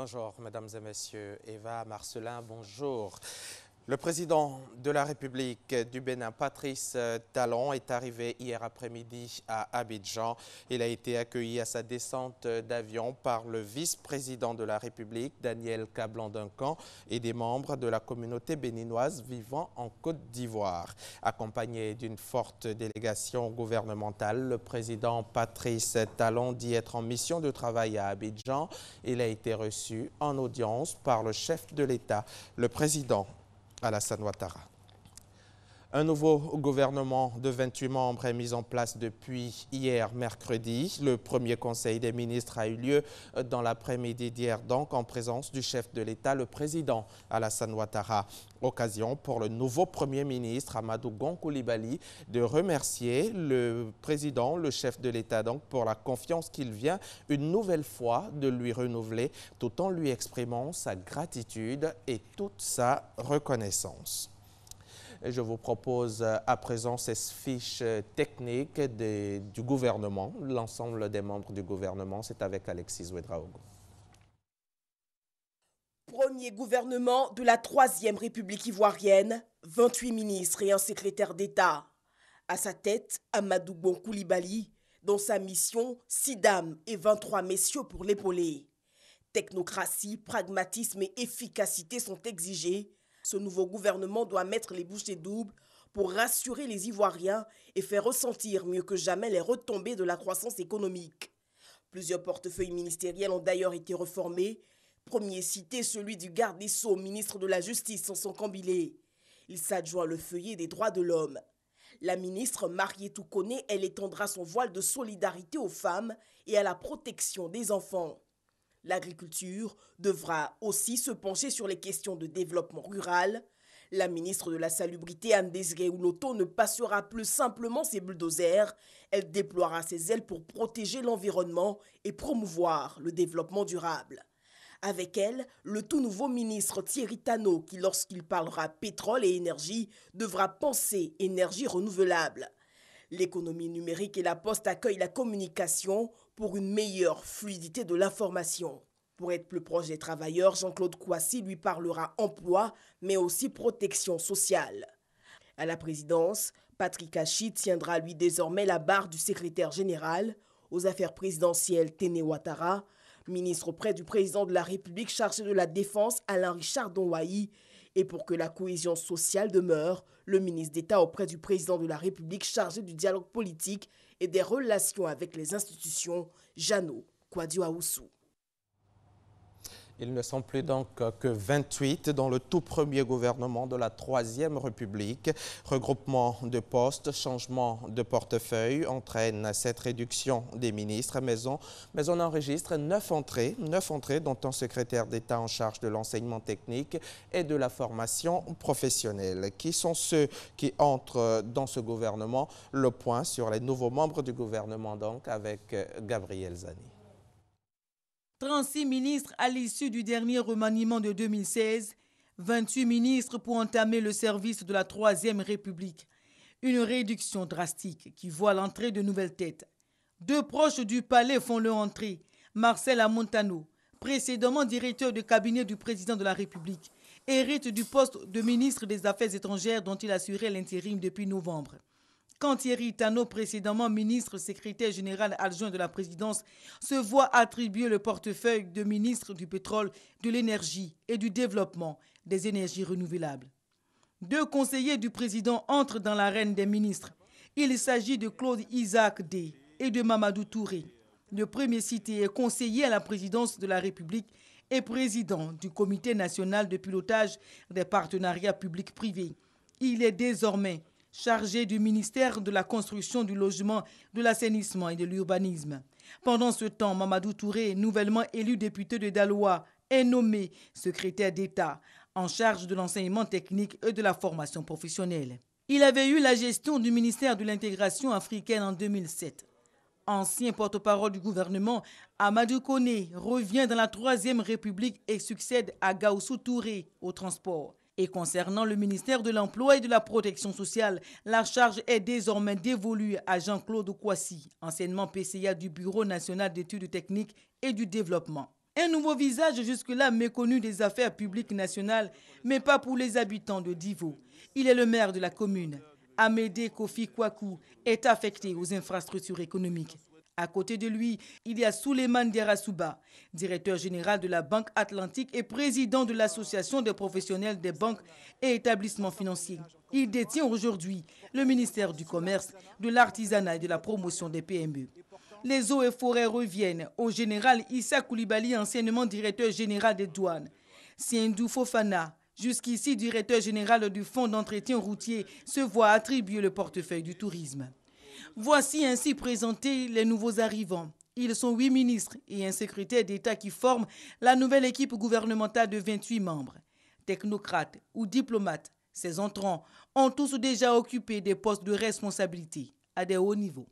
Bonjour, mesdames et messieurs. Eva, Marcelin, bonjour. Le président de la République du Bénin, Patrice Talon, est arrivé hier après-midi à Abidjan. Il a été accueilli à sa descente d'avion par le vice-président de la République, Daniel Kablan-Duncan, et des membres de la communauté béninoise vivant en Côte d'Ivoire. Accompagné d'une forte délégation gouvernementale, le président Patrice Talon dit être en mission de travail à Abidjan. Il a été reçu en audience par le chef de l'État, le président Alassane Ouattara. Un nouveau gouvernement de 28 membres est mis en place depuis hier mercredi. Le premier conseil des ministres a eu lieu dans l'après-midi d'hier, donc en présence du chef de l'État, le président Alassane Ouattara. Occasion pour le nouveau premier ministre Amadou Gon Coulibaly de remercier le président, le chef de l'État, donc pour la confiance qu'il vient une nouvelle fois de lui renouveler, tout en lui exprimant sa gratitude et toute sa reconnaissance. Je vous propose à présent ces fiches techniques du gouvernement, l'ensemble des membres du gouvernement. C'est avec Alexis Ouedraogo. Premier gouvernement de la 3e République ivoirienne, 28 ministres et un secrétaire d'État. À sa tête, Amadou Gon Coulibaly, dans sa mission, 6 dames et 23 messieurs pour l'épauler. Technocratie, pragmatisme et efficacité sont exigés. Ce nouveau gouvernement doit mettre les bouchées doubles pour rassurer les Ivoiriens et faire ressentir mieux que jamais les retombées de la croissance économique. Plusieurs portefeuilles ministériels ont d'ailleurs été reformés. Premier cité, celui du garde des Sceaux, ministre de la Justice, Sanson Kambilé. Il s'adjoint le feuillet des droits de l'homme. La ministre Marietou Koné, elle étendra son voile de solidarité aux femmes et à la protection des enfants. L'agriculture devra aussi se pencher sur les questions de développement rural. La ministre de la Salubrité, Anne-Désirée Ouloto, ne passera plus simplement ses bulldozers. Elle déploiera ses ailes pour protéger l'environnement et promouvoir le développement durable. Avec elle, le tout nouveau ministre Thierry Tano, qui lorsqu'il parlera pétrole et énergie, devra penser énergie renouvelable. L'économie numérique et la poste accueillent la communication pour une meilleure fluidité de l'information. Pour être plus proche des travailleurs, Jean-Claude Kouassi lui parlera emploi, mais aussi protection sociale. À la présidence, Patrick Hachi tiendra lui désormais la barre du secrétaire général. Aux affaires présidentielles, Téné Ouattara, ministre auprès du président de la République chargé de la Défense, Alain-Richard Donwahi, et pour que la cohésion sociale demeure, le ministre d'État auprès du président de la République chargé du dialogue politique et des relations avec les institutions, Jeannot Kouadio Aoussou. Ils ne sont plus donc que 28 dans le tout premier gouvernement de la 3e République. Regroupement de postes, changement de portefeuille entraîne cette réduction des ministres. Mais on enregistre 9 entrées, dont un secrétaire d'État en charge de l'enseignement technique et de la formation professionnelle. Qui sont ceux qui entrent dans ce gouvernement? Le point sur les nouveaux membres du gouvernement donc avec Gabriel Zani. 36 ministres à l'issue du dernier remaniement de 2016, 28 ministres pour entamer le service de la 3e République. Une réduction drastique qui voit l'entrée de nouvelles têtes. 2 proches du palais font leur entrée. Marcel Amontano, précédemment directeur de cabinet du président de la République, hérite du poste de ministre des Affaires étrangères dont il assurait l'intérim depuis novembre. Quand Thierry Tano, précédemment ministre secrétaire général adjoint de la présidence, se voit attribuer le portefeuille de ministre du pétrole, de l'énergie et du développement des énergies renouvelables. 2 conseillers du président entrent dans l'arène des ministres. Il s'agit de Claude Isaac Dey et de Mamadou Touré. Le premier cité est conseiller à la présidence de la République et président du Comité national de pilotage des partenariats publics-privés. Il est désormais chargé du ministère de la Construction, du Logement, de l'Assainissement et de l'Urbanisme. Pendant ce temps, Mamadou Touré, nouvellement élu député de Daloa, est nommé secrétaire d'État en charge de l'enseignement technique et de la formation professionnelle. Il avait eu la gestion du ministère de l'intégration africaine en 2007. Ancien porte-parole du gouvernement, Amadou Koné revient dans la 3e République et succède à Gaoussou Touré au transport. Et concernant le ministère de l'Emploi et de la Protection sociale, la charge est désormais dévolue à Jean-Claude Kouassi, anciennement PCA du Bureau national d'études techniques et du développement. Un nouveau visage jusque-là méconnu des affaires publiques nationales, mais pas pour les habitants de Divo. Il est le maire de la commune. Amédée Kofi Kwaku est affecté aux infrastructures économiques. À côté de lui, il y a Souleymane Diarasouba, directeur général de la Banque Atlantique et président de l'Association des professionnels des banques et établissements financiers. Il détient aujourd'hui le ministère du Commerce, de l'Artisanat et de la promotion des PME. Les eaux et forêts reviennent au général Issa Koulibaly, anciennement directeur général des douanes. Siendou Fofana, jusqu'ici directeur général du Fonds d'entretien routier, se voit attribuer le portefeuille du tourisme. Voici ainsi présentés les nouveaux arrivants. Ils sont 8 ministres et un secrétaire d'État qui forment la nouvelle équipe gouvernementale de 28 membres. Technocrates ou diplomates, ces entrants ont tous déjà occupé des postes de responsabilité à des hauts niveaux.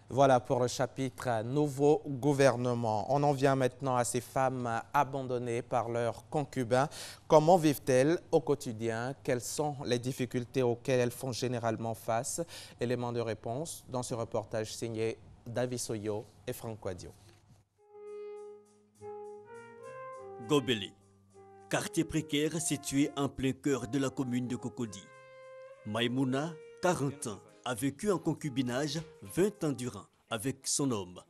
Voilà pour le chapitre nouveau gouvernement. On en vient maintenant à ces femmes abandonnées par leurs concubins. Comment vivent-elles au quotidien? Quelles sont les difficultés auxquelles elles font généralement face? Élément de réponse dans ce reportage signé David Soyo et Franck Quadio. Gobelé, quartier précaire situé en plein cœur de la commune de Cocody. Maïmouna, 40 ans, a vécu en concubinage 20 ans durant avec son homme.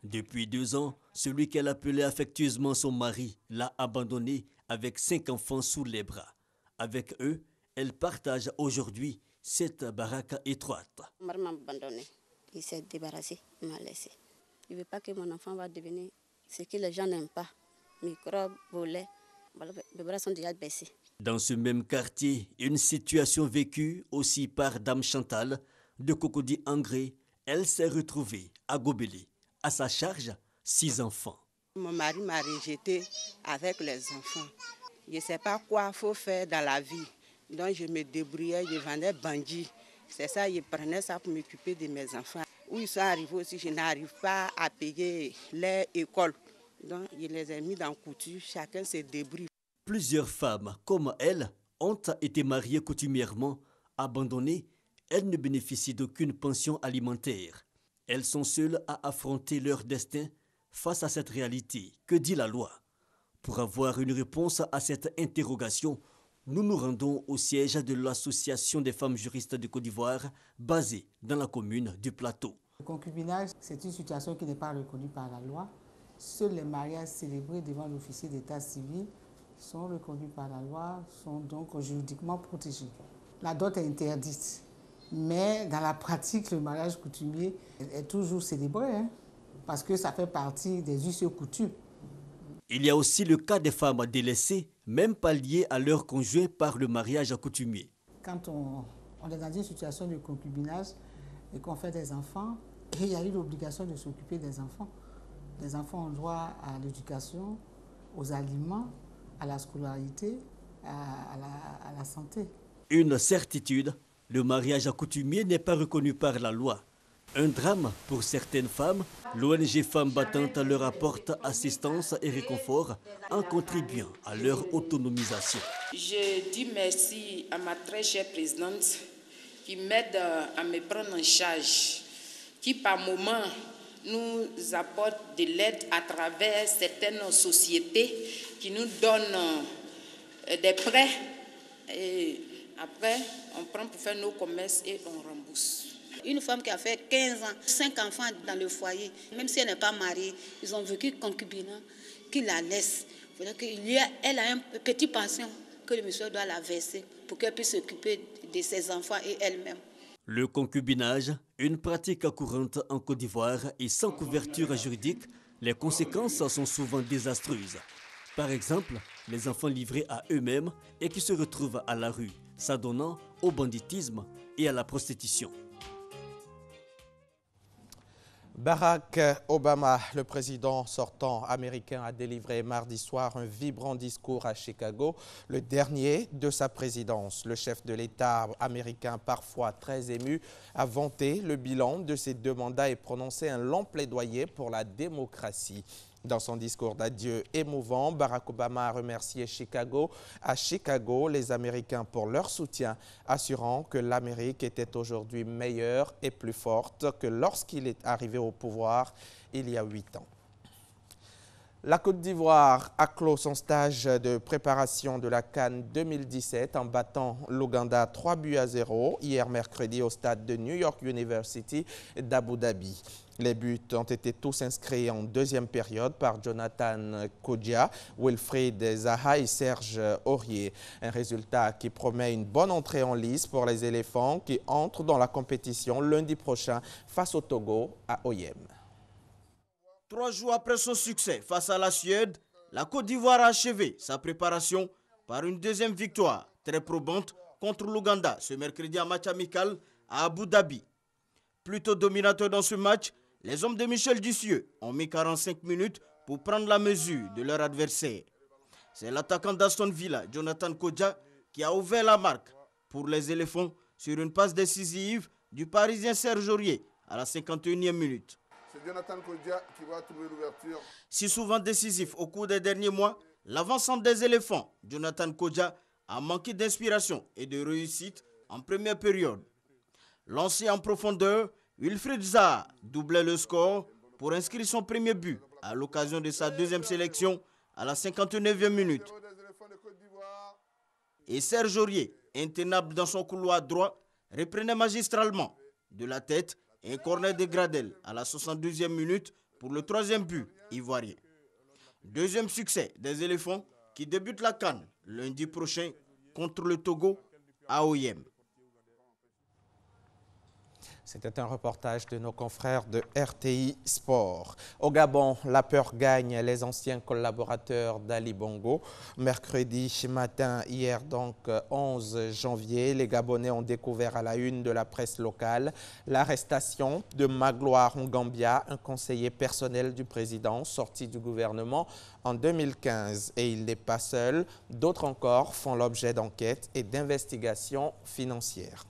Depuis 2 ans, celui qu'elle appelait affectueusement son mari l'a abandonnée avec 5 enfants sous les bras. Avec eux, elle partage aujourd'hui cette baraque étroite. Maman m'a abandonné. Il s'est débarrassé, il m'a laissé. Il ne veut pas que mon enfant va devenir ce que les gens n'aiment pas. Microbes, volets, les bras sont déjà baissés. Dans ce même quartier, une situation vécue aussi par Dame Chantal de Cocody-Angré. Elle s'est retrouvée à Gobelé. À sa charge, 6 enfants. Mon mari m'a rejetée avec les enfants. Je ne sais pas quoi il faut faire dans la vie. Donc je me débrouillais, je vendais bandits. C'est ça, je prenais ça pour m'occuper de mes enfants. Où ils sont arrivés aussi, je n'arrive pas à payer leur école. Donc je les ai mis dans couture, chacun se débrouille. Plusieurs femmes comme elle ont été mariées coutumièrement, abandonnées. Elles ne bénéficient d'aucune pension alimentaire. Elles sont seules à affronter leur destin face à cette réalité. Que dit la loi? Pour avoir une réponse à cette interrogation, nous nous rendons au siège de l'Association des femmes juristes de Côte d'Ivoire, basée dans la commune du Plateau. Le concubinage, c'est une situation qui n'est pas reconnue par la loi. Seuls les mariages célébrés devant l'officier d'état civil sont reconnus par la loi, sont donc juridiquement protégés. La dot est interdite, mais dans la pratique, le mariage coutumier est toujours célébré, parce que ça fait partie des us et coutumes. Il y a aussi le cas des femmes délaissées, même pas liées à leur conjoint par le mariage coutumier. Quand on est dans une situation de concubinage et qu'on fait des enfants, et il y a eu l'obligation de s'occuper des enfants. Les enfants ont droit à l'éducation, aux aliments, à la scolarité, à la santé. Une certitude, le mariage coutumier n'est pas reconnu par la loi. Un drame pour certaines femmes, l'ONG Femmes Battantes leur apporte assistance et réconfort en contribuant à leur autonomisation. Je dis merci à ma très chère présidente qui m'aide à me prendre en charge, qui par moment nous apporte de l'aide à travers certaines sociétés qui nous donnent des prêts. Et après, on prend pour faire nos commerces et on rembourse. Une femme qui a fait 15 ans, 5 enfants dans le foyer, même si elle n'est pas mariée, ils ont vécu concubinat, qui la laisse. Elle a un petit pension que le monsieur doit la verser pour qu'elle puisse s'occuper de ses enfants et elle-même. Le concubinage, une pratique courante en Côte d'Ivoire et sans couverture juridique, les conséquences sont souvent désastreuses. Par exemple, les enfants livrés à eux-mêmes et qui se retrouvent à la rue, s'adonnant au banditisme et à la prostitution. Barack Obama, le président sortant américain, a délivré mardi soir un vibrant discours à Chicago, le dernier de sa présidence. Le chef de l'État américain, parfois très ému, a vanté le bilan de ses 2 mandats et prononcé un long plaidoyer pour la démocratie. Dans son discours d'adieu émouvant, Barack Obama a remercié à Chicago les Américains pour leur soutien, assurant que l'Amérique était aujourd'hui meilleure et plus forte que lorsqu'il est arrivé au pouvoir il y a 8 ans. La Côte d'Ivoire a clos son stage de préparation de la CAN 2017 en battant l'Ouganda 3-0 hier mercredi au stade de New York University d'Abu Dhabi. Les buts ont été tous inscrits en deuxième période par Jonathan Kodja, Wilfried Zaha et Serge Aurier. Un résultat qui promet une bonne entrée en lice pour les éléphants qui entrent dans la compétition lundi prochain face au Togo à Oyem. 3 jours après son succès face à la Suède, la Côte d'Ivoire a achevé sa préparation par une deuxième victoire très probante contre l'Ouganda ce mercredi en match amical à Abu Dhabi. Plutôt dominateur dans ce match, les hommes de Michel Ducieux ont mis 45 minutes pour prendre la mesure de leur adversaire. C'est l'attaquant d'Aston Villa, Jonathan Kodja, qui a ouvert la marque pour les éléphants sur une passe décisive du Parisien Serge Aurier à la 51e minute. C'est Jonathan Kodja qui va trouver l'ouverture. Si souvent décisif au cours des derniers mois, l'avancante des éléphants, Jonathan Kodja, a manqué d'inspiration et de réussite en première période. Lancé en profondeur, Wilfried Zaha doublait le score pour inscrire son premier but à l'occasion de sa deuxième sélection à la 59e minute. Et Serge Aurier, intenable dans son couloir droit, reprenait magistralement de la tête et un corner de Gradel à la 72e minute pour le troisième but ivoirien. Deuxième succès des éléphants qui débutent la CAN lundi prochain contre le Togo à Oyem. C'était un reportage de nos confrères de RTI Sport. Au Gabon, la peur gagne les anciens collaborateurs d'Ali Bongo. Mercredi matin, hier donc 11 janvier, les Gabonais ont découvert à la une de la presse locale l'arrestation de Magloire Ngambia, un conseiller personnel du président sorti du gouvernement en 2015. Et il n'est pas seul, d'autres encore font l'objet d'enquêtes et d'investigations financières.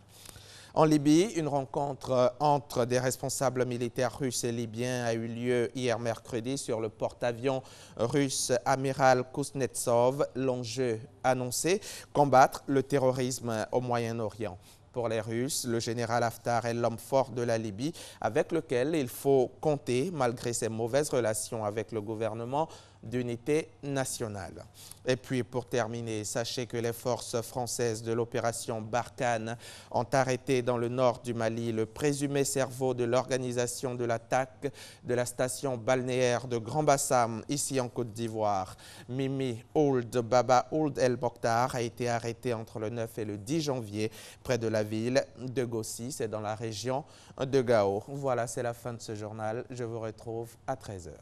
En Libye, une rencontre entre des responsables militaires russes et libyens a eu lieu hier mercredi sur le porte-avions russe Amiral Kuznetsov. L'enjeu annoncé, combattre le terrorisme au Moyen-Orient. Pour les Russes, le général Haftar est l'homme fort de la Libye avec lequel il faut compter malgré ses mauvaises relations avec le gouvernement d'unité nationale. Et puis pour terminer, sachez que les forces françaises de l'opération Barkhane ont arrêté dans le nord du Mali le présumé cerveau de l'organisation de l'attaque de la station balnéaire de Grand Bassam, ici en Côte d'Ivoire. Mimi Ould Baba Ould El Mokhtar a été arrêté entre le 9 et le 10 janvier près de la ville de Gossi, c'est dans la région de Gao. Voilà, c'est la fin de ce journal. Je vous retrouve à 13h.